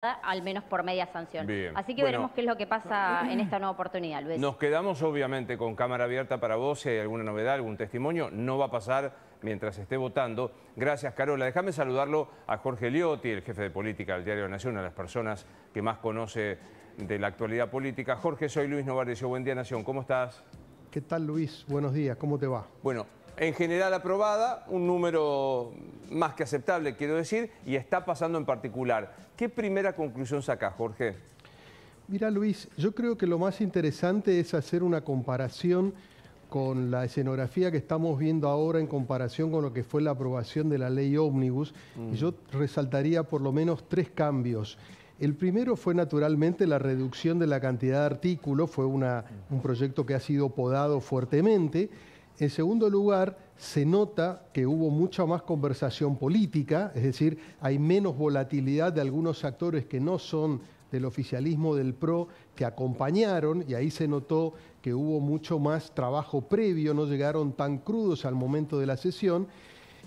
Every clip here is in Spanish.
al menos por media sanción. Bien. Así que veremos qué es lo que pasa en esta nueva oportunidad, Luis. Nos quedamos obviamente con cámara abierta para vos, si hay alguna novedad, algún testimonio. No va a pasar mientras esté votando. Gracias, Carola. Déjame saludarlo a Jorge Liotti, el jefe de política del Diario de la Nación, una de las personas que más conoce de la actualidad política. Jorge, soy Luis Novarecio. Buen día, Nación. ¿Cómo estás? ¿Qué tal, Luis? Buenos días. ¿Cómo te va? Bueno, en general aprobada, un número más que aceptable, quiero decir, y está pasando en particular. ¿Qué primera conclusión sacás, Jorge? Mira, Luis, yo creo que lo más interesante es hacer una comparación con la escenografía que estamos viendo ahora en comparación con lo que fue la aprobación de la ley Ómnibus. Y yo resaltaría por lo menos 3 cambios. El primero fue naturalmente la reducción de la cantidad de artículos, fue un proyecto que ha sido podado fuertemente. En segundo lugar, se nota que hubo mucha más conversación política, es decir, hay menos volatilidad de algunos actores que no son del oficialismo del PRO, que acompañaron, y ahí se notó que hubo mucho más trabajo previo, no llegaron tan crudos al momento de la sesión.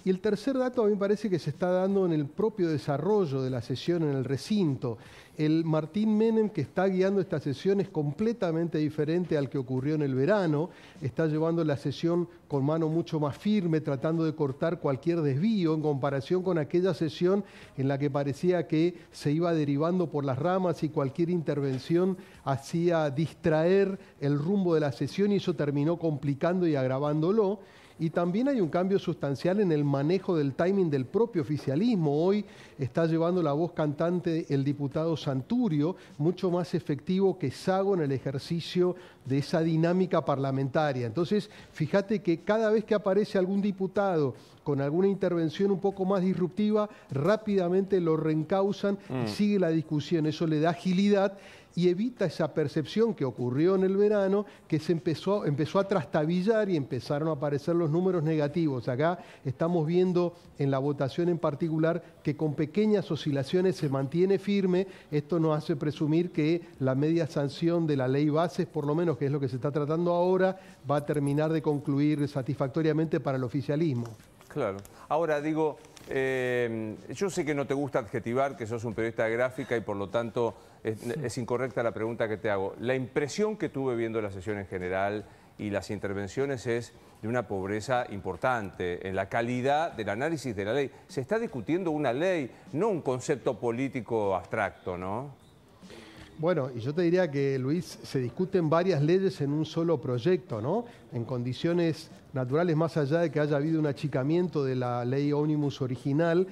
Y el tercer dato a mí me parece que se está dando en el propio desarrollo de la sesión en el recinto. El Martín Menem que está guiando esta sesión es completamente diferente al que ocurrió en el verano. Está llevando la sesión con mano mucho más firme, tratando de cortar cualquier desvío en comparación con aquella sesión en la que parecía que se iba derivando por las ramas y cualquier intervención hacía distraer el rumbo de la sesión y eso terminó complicando y agravándolo. Y también hay un cambio sustancial en el manejo del timing del propio oficialismo. Hoy está llevando la voz cantante el diputado Santurio, mucho más efectivo que Sago en el ejercicio de esa dinámica parlamentaria. Entonces, fíjate que cada vez que aparece algún diputado con alguna intervención un poco más disruptiva, rápidamente lo reencauzan y sigue la discusión. Eso le da agilidad y evita esa percepción que ocurrió en el verano, que se empezó a trastabillar y empezaron a aparecer los números negativos. Acá estamos viendo en la votación en particular que con pequeñas oscilaciones se mantiene firme. Esto nos hace presumir que la media sanción de la ley Bases, por lo menos que es lo que se está tratando ahora, va a terminar de concluir satisfactoriamente para el oficialismo. Claro. Ahora digo, yo sé que no te gusta adjetivar, que sos un periodista de gráfica y por lo tanto es incorrecta la pregunta que te hago. La impresión que tuve viendo la sesión en general y las intervenciones es de una pobreza importante en la calidad del análisis de la ley. Se está discutiendo una ley, no un concepto político abstracto, ¿no? Bueno, y yo te diría que, Luis, se discuten varias leyes en un solo proyecto, ¿no? En condiciones naturales, más allá de que haya habido un achicamiento de la ley Ómnibus original,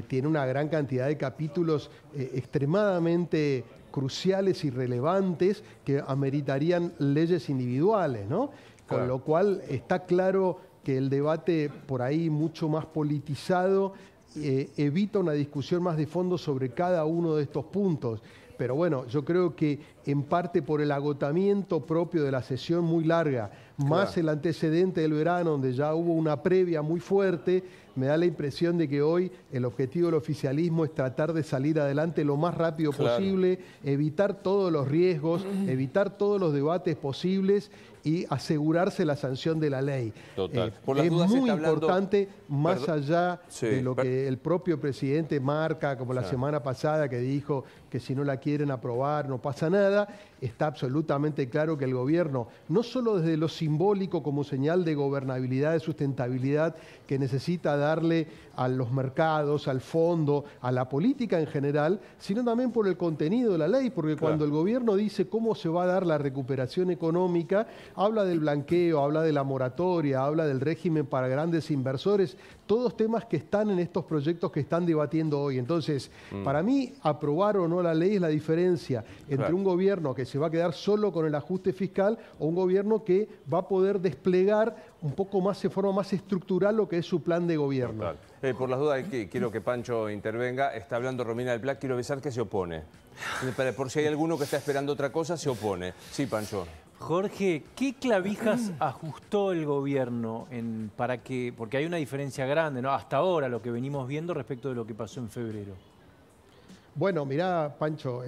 tiene una gran cantidad de capítulos extremadamente cruciales y relevantes que ameritarían leyes individuales, ¿no? Claro. Con lo cual está claro que el debate por ahí mucho más politizado evita una discusión más de fondo sobre cada uno de estos puntos. Pero bueno, yo creo que en parte por el agotamiento propio de la sesión muy larga, más el antecedente del verano, donde ya hubo una previa muy fuerte, me da la impresión de que hoy el objetivo del oficialismo es tratar de salir adelante lo más rápido posible, evitar todos los riesgos, evitar todos los debates posibles y asegurarse la sanción de la ley. Total. Es muy importante, más allá de lo que el propio presidente marca, como la semana pasada que dijo que si no la quieren aprobar no pasa nada, está absolutamente claro que el gobierno, no solo desde lo simbólico como señal de gobernabilidad, de sustentabilidad que necesita darle a los mercados, al fondo, a la política en general, sino también por el contenido de la ley, porque cuando el gobierno dice cómo se va a dar la recuperación económica, habla del blanqueo, habla de la moratoria, habla del régimen para grandes inversores, todos temas que están en estos proyectos que están debatiendo hoy. Entonces, para mí, aprobar o no la ley es la diferencia entre un gobierno que se va a quedar solo con el ajuste fiscal o un gobierno que va a poder desplegar un poco más, de forma más estructural, lo que es su plan de gobierno. Por las dudas, quiero que Pancho intervenga. Está hablando Romina del Pla, quiero avisar que se opone. Por si hay alguno que está esperando otra cosa, se opone. Sí, Pancho. Jorge, ¿qué clavijas ajustó el gobierno porque hay una diferencia grande, ¿no? Hasta ahora lo que venimos viendo respecto de lo que pasó en febrero? Bueno, mirá, Pancho,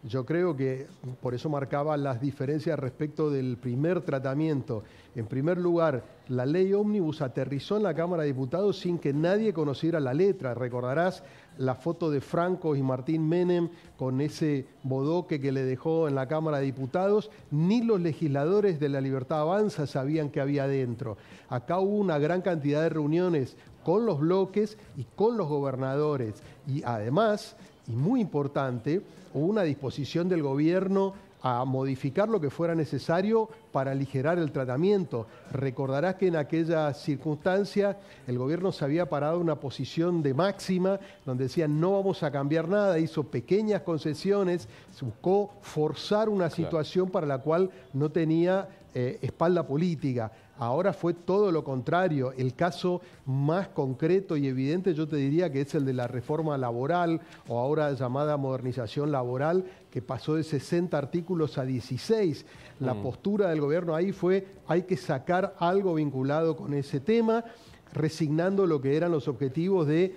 yo creo que por eso marcaba las diferencias respecto del primer tratamiento. En primer lugar, la ley ómnibus aterrizó en la Cámara de Diputados sin que nadie conociera la letra. Recordarás la foto de Franco y Martín Menem con ese bodoque que le dejó en la Cámara de Diputados. Ni los legisladores de La Libertad Avanza sabían qué había dentro. Acá hubo una gran cantidad de reuniones con los bloques y con los gobernadores. Y además, y muy importante, hubo una disposición del gobierno a modificar lo que fuera necesario para aligerar el tratamiento. Recordarás que en aquella circunstancia el gobierno se había parado en una posición de máxima, donde decía no vamos a cambiar nada, hizo pequeñas concesiones, buscó forzar una situación para la cual no tenía espalda política. Ahora fue todo lo contrario. El caso más concreto y evidente yo te diría que es el de la reforma laboral, o ahora llamada modernización laboral, que pasó de 60 artículos a 16. La postura del gobierno ahí fue hay que sacar algo vinculado con ese tema, resignando lo que eran los objetivos de,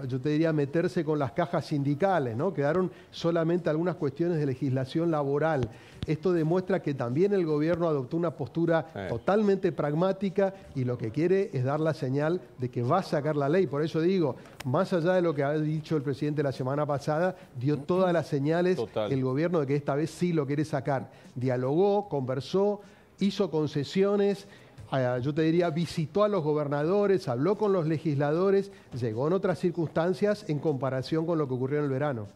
yo te diría, meterse con las cajas sindicales, ¿no? Quedaron solamente algunas cuestiones de legislación laboral. Esto demuestra que también el gobierno adoptó una postura totalmente pragmática y lo que quiere es dar la señal de que va a sacar la ley. Por eso digo, más allá de lo que ha dicho el presidente la semana pasada, dio todas las señales el gobierno de que esta vez sí lo quiere sacar. Dialogó, conversó, hizo concesiones. Yo te diría, visitó a los gobernadores, habló con los legisladores, llegó en otras circunstancias en comparación con lo que ocurrió en el verano.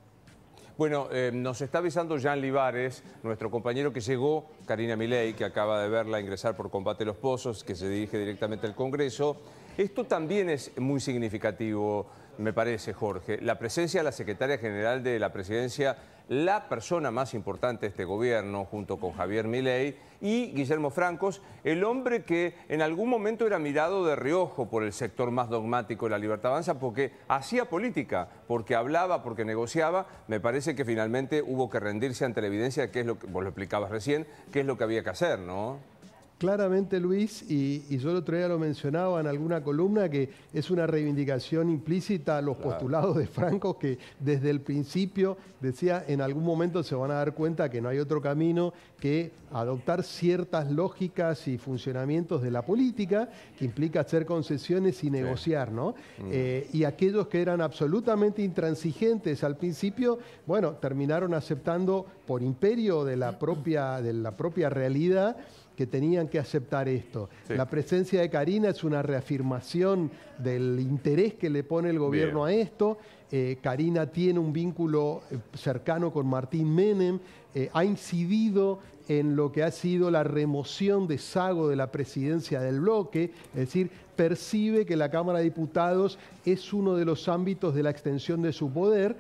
Bueno, nos está avisando Jean Libares, nuestro compañero que llegó, Karina Milei, que acaba de verla ingresar por Combate a los Pozos, que se dirige directamente al Congreso. Esto también es muy significativo, me parece, Jorge. La presencia de la secretaria general de la Presidencia, la persona más importante de este gobierno, junto con Javier Milei, y Guillermo Francos, el hombre que en algún momento era mirado de reojo por el sector más dogmático de La Libertad Avanza, porque hacía política, porque hablaba, porque negociaba. Me parece que finalmente hubo que rendirse ante la evidencia, que es lo que vos lo explicabas recién, qué es lo que había que hacer, ¿no? Claramente, Luis, y yo el otro día lo mencionaba en alguna columna, que es una reivindicación implícita a los postulados de Franco, que desde el principio decía en algún momento se van a dar cuenta que no hay otro camino que adoptar ciertas lógicas y funcionamientos de la política, que implica hacer concesiones y negociar, ¿no? Y aquellos que eran absolutamente intransigentes al principio, bueno, terminaron aceptando por imperio de la propia realidad que tenían que aceptar esto. La presencia de Karina es una reafirmación del interés que le pone el gobierno a esto. Karina tiene un vínculo cercano con Martín Menem, ha incidido en lo que ha sido la remoción de Sago de la presidencia del bloque, es decir, percibe que la Cámara de Diputados es uno de los ámbitos de la extensión de su poder,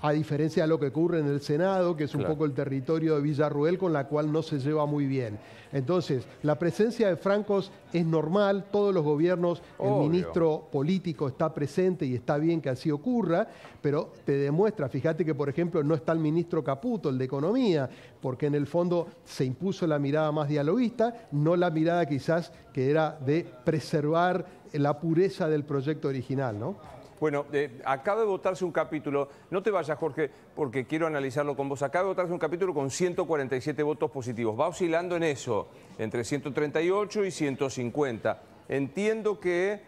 a diferencia de lo que ocurre en el Senado, que es un poco el territorio de Villarruel, con la cual no se lleva muy bien. Entonces, la presencia de Francos es normal, todos los gobiernos, el ministro político está presente y está bien que así ocurra, pero te demuestra, fíjate que por ejemplo no está el ministro Caputo, el de Economía, porque en el fondo se impuso la mirada más dialoguista, no la mirada quizás que era de preservar la pureza del proyecto original, ¿no? Bueno, acaba de votarse un capítulo, no te vayas Jorge, porque quiero analizarlo con vos, acaba de votarse un capítulo con 147 votos positivos, va oscilando en eso, entre 138 y 150. Entiendo que,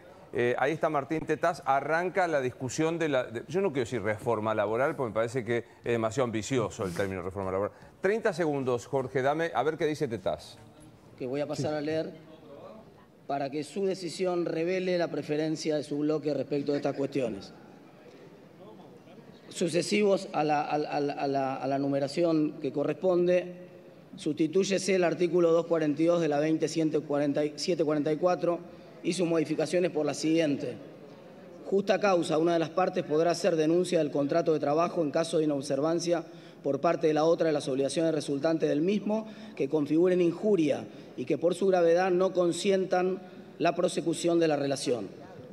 ahí está Martín Tetaz, arranca la discusión de la, yo no quiero decir reforma laboral, porque me parece que es demasiado ambicioso el término reforma laboral. 30 segundos, Jorge, dame, a ver qué dice Tetaz. Que voy a pasar a leer para que su decisión revele la preferencia de su bloque respecto de estas cuestiones. Sucesivos a la numeración que corresponde, sustitúyese el artículo 242 de la 20.744 y sus modificaciones por la siguiente. Justa causa, una de las partes podrá hacer denuncia del contrato de trabajo en caso de inobservancia por parte de la otra de las obligaciones resultantes del mismo que configuren injuria y que por su gravedad no consientan la prosecución de la relación.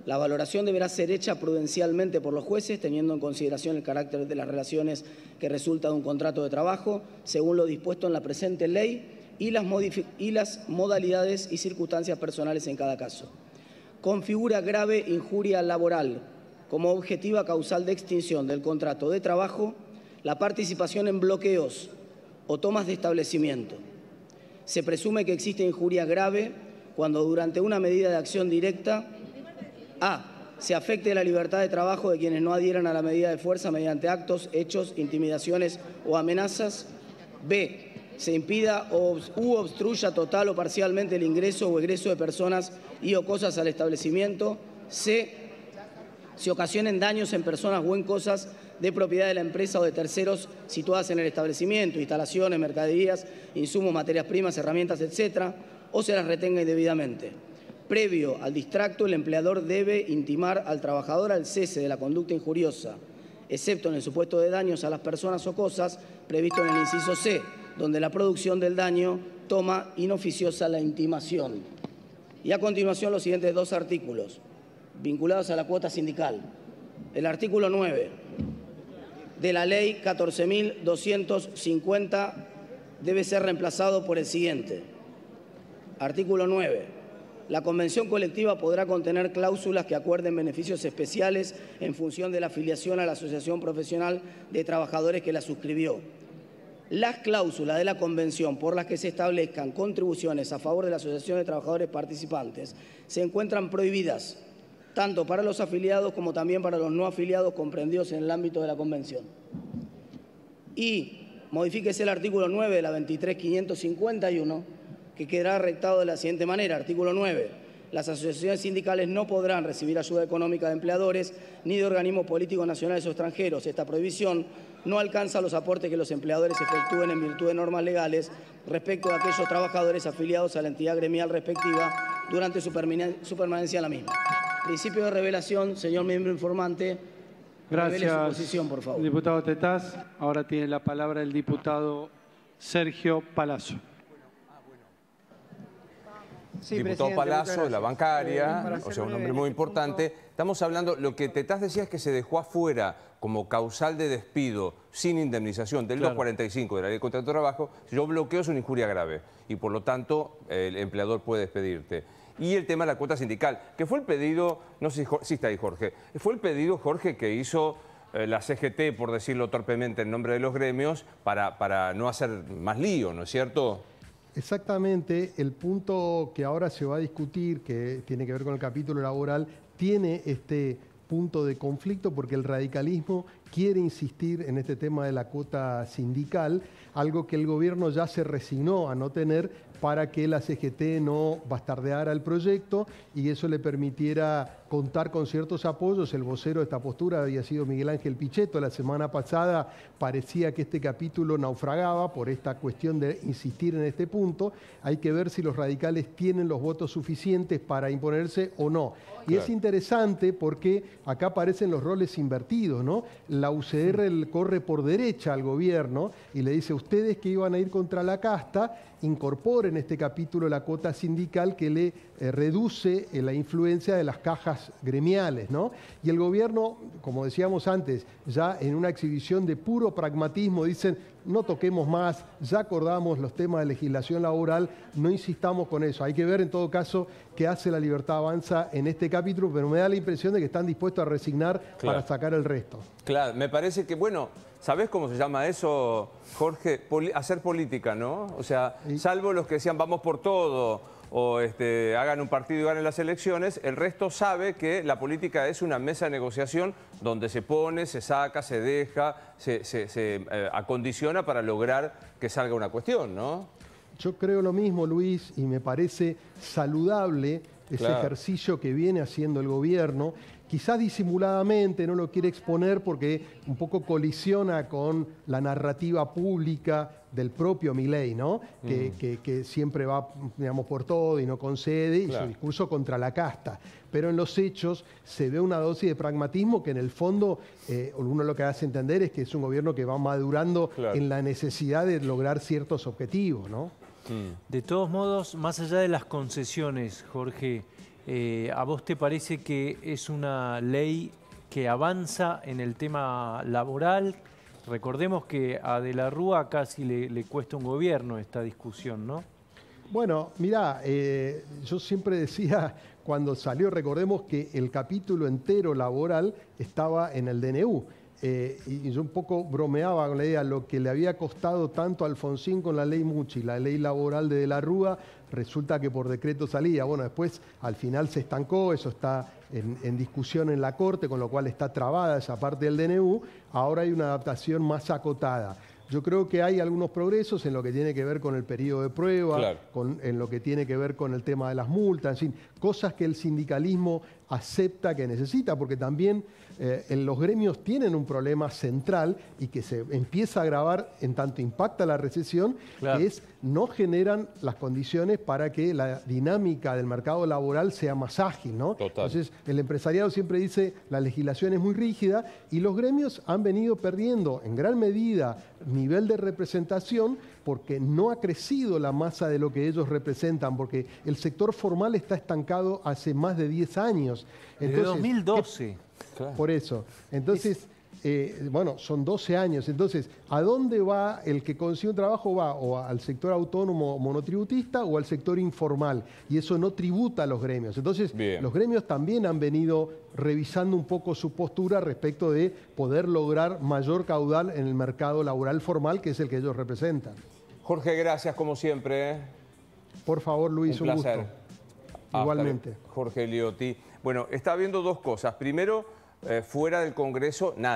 La valoración deberá ser hecha prudencialmente por los jueces, teniendo en consideración el carácter de las relaciones que resulta de un contrato de trabajo, según lo dispuesto en la presente ley, y las modalidades y circunstancias personales en cada caso. Configura grave injuria laboral como objetiva causal de extinción del contrato de trabajo la participación en bloqueos o tomas de establecimiento. Se presume que existe injuria grave cuando durante una medida de acción directa a. Se afecte la libertad de trabajo de quienes no adhieran a la medida de fuerza mediante actos, hechos, intimidaciones o amenazas. B. Se impida u obstruya total o parcialmente el ingreso o egreso de personas y o cosas al establecimiento. C. Se ocasionen daños en personas o en cosas de propiedad de la empresa o de terceros situadas en el establecimiento, instalaciones, mercaderías, insumos, materias primas, herramientas, etc., o se las retenga indebidamente. Previo al distracto, el empleador debe intimar al trabajador al cese de la conducta injuriosa, excepto en el supuesto de daños a las personas o cosas previsto en el inciso C, donde la producción del daño toma inoficiosa la intimación. Y a continuación los siguientes dos artículos, vinculados a la cuota sindical. El artículo 9 de la Ley 14.250 debe ser reemplazado por el siguiente. Artículo 9. La convención colectiva podrá contener cláusulas que acuerden beneficios especiales en función de la afiliación a la asociación profesional de trabajadores que la suscribió. Las cláusulas de la convención por las que se establezcan contribuciones a favor de la asociación de trabajadores participantes se encuentran prohibidas, tanto para los afiliados como también para los no afiliados comprendidos en el ámbito de la convención. Y modifíquese el artículo 9 de la 23.551, que quedará redactado de la siguiente manera. Artículo 9. Las asociaciones sindicales no podrán recibir ayuda económica de empleadores ni de organismos políticos nacionales o extranjeros. Esta prohibición no alcanza los aportes que los empleadores efectúen en virtud de normas legales respecto de aquellos trabajadores afiliados a la entidad gremial respectiva durante su permanencia en la misma. Principio de revelación, señor miembro informante. Revele su posición, por favor. Diputado Tetaz. Ahora tiene la palabra el diputado Sergio Palazzo. Sí, diputado Palazzo, de la bancaria, o sea, un hombre muy importante. Estamos hablando, lo que Tetaz decía es que se dejó afuera como causal de despido sin indemnización del 245 de la Ley de Contrato de Trabajo. Si yo bloqueo es una injuria grave y por lo tanto el empleador puede despedirte. Y el tema de la cuota sindical, que fue el pedido, no sé si está ahí Jorge, fue el pedido, Jorge, que hizo la CGT, por decirlo torpemente en nombre de los gremios, para no hacer más lío, ¿no es cierto? Exactamente, el punto que ahora se va a discutir, que tiene que ver con el capítulo laboral, tiene este punto de conflicto porque el radicalismo quiere insistir en este tema de la cuota sindical, algo que el gobierno ya se resignó a no tener para que la CGT no bastardeara el proyecto y eso le permitiera contar con ciertos apoyos. El vocero de esta postura había sido Miguel Ángel Pichetto. La semana pasada parecía que este capítulo naufragaba por esta cuestión de insistir en este punto. Hay que ver si los radicales tienen los votos suficientes para imponerse o no. Y claro, es interesante porque acá aparecen los roles invertidos, ¿no? La UCR corre por derecha al gobierno y le dice, ustedes que iban a ir contra la casta, incorporen este capítulo la cuota sindical que le reduce la influencia de las cajas gremiales, ¿no? Y el gobierno, como decíamos antes, ya en una exhibición de puro pragmatismo, dicen, no toquemos más, ya acordamos los temas de legislación laboral, no insistamos con eso. Hay que ver en todo caso qué hace la Libertad Avanza en este capítulo, pero me da la impresión de que están dispuestos a resignar para sacar el resto. Claro, me parece que, bueno, ¿sabés cómo se llama eso, Jorge? Hacer política, ¿no? O sea, salvo los que decían vamos por todo o hagan un partido y ganen las elecciones, el resto sabe que la política es una mesa de negociación donde se pone, se saca, se deja, se acondiciona para lograr que salga una cuestión, ¿no? Yo creo lo mismo, Luis, y me parece saludable ese ejercicio que viene haciendo el gobierno. Quizás disimuladamente, no lo quiere exponer porque un poco colisiona con la narrativa pública del propio Milei, ¿no? Que siempre va, digamos, por todo y no concede, y su discurso contra la casta. Pero en los hechos se ve una dosis de pragmatismo que en el fondo uno lo que hace entender es que es un gobierno que va madurando en la necesidad de lograr ciertos objetivos, ¿no? De todos modos, más allá de las concesiones, Jorge, ¿a vos te parece que es una ley que avanza en el tema laboral? Recordemos que a De la Rúa casi le cuesta un gobierno esta discusión, ¿no? Bueno, mirá, yo siempre decía, cuando salió, recordemos que el capítulo entero laboral estaba en el DNU. Y yo un poco bromeaba con la idea, lo que le había costado tanto a Alfonsín con la ley Muchi, la ley laboral de la Rúa, resulta que por decreto salía. Bueno, después al final se estancó, eso está en discusión en la Corte, con lo cual está trabada esa parte del DNU. Ahora hay una adaptación más acotada. Yo creo que hay algunos progresos en lo que tiene que ver con el periodo de prueba, claro, en lo que tiene que ver con el tema de las multas, en fin, cosas que el sindicalismo acepta que necesita, porque también en los gremios tienen un problema central y que se empieza a agravar en tanto impacta la recesión, claro, que es no generan las condiciones para que la dinámica del mercado laboral sea más ágil, ¿no? Total. Entonces, el empresariado siempre dice la legislación es muy rígida y los gremios han venido perdiendo en gran medida nivel de representación porque no ha crecido la masa de lo que ellos representan, porque el sector formal está estancado hace más de 10 años. Desde 2012. claro. Por eso. Entonces, bueno, son 12 años. Entonces, ¿a dónde va el que consigue un trabajo? Va o al sector autónomo monotributista o al sector informal. Y eso no tributa a los gremios. Entonces, Bien. los gremios también han venido revisando un poco su postura respecto de poder lograr mayor caudal en el mercado laboral formal, que es el que ellos representan. Jorge, gracias como siempre. Por favor, Luis, un placer. gusto. Igualmente. Jorge Liotti. Bueno, está habiendo dos cosas. Primero, fuera del Congreso, nada.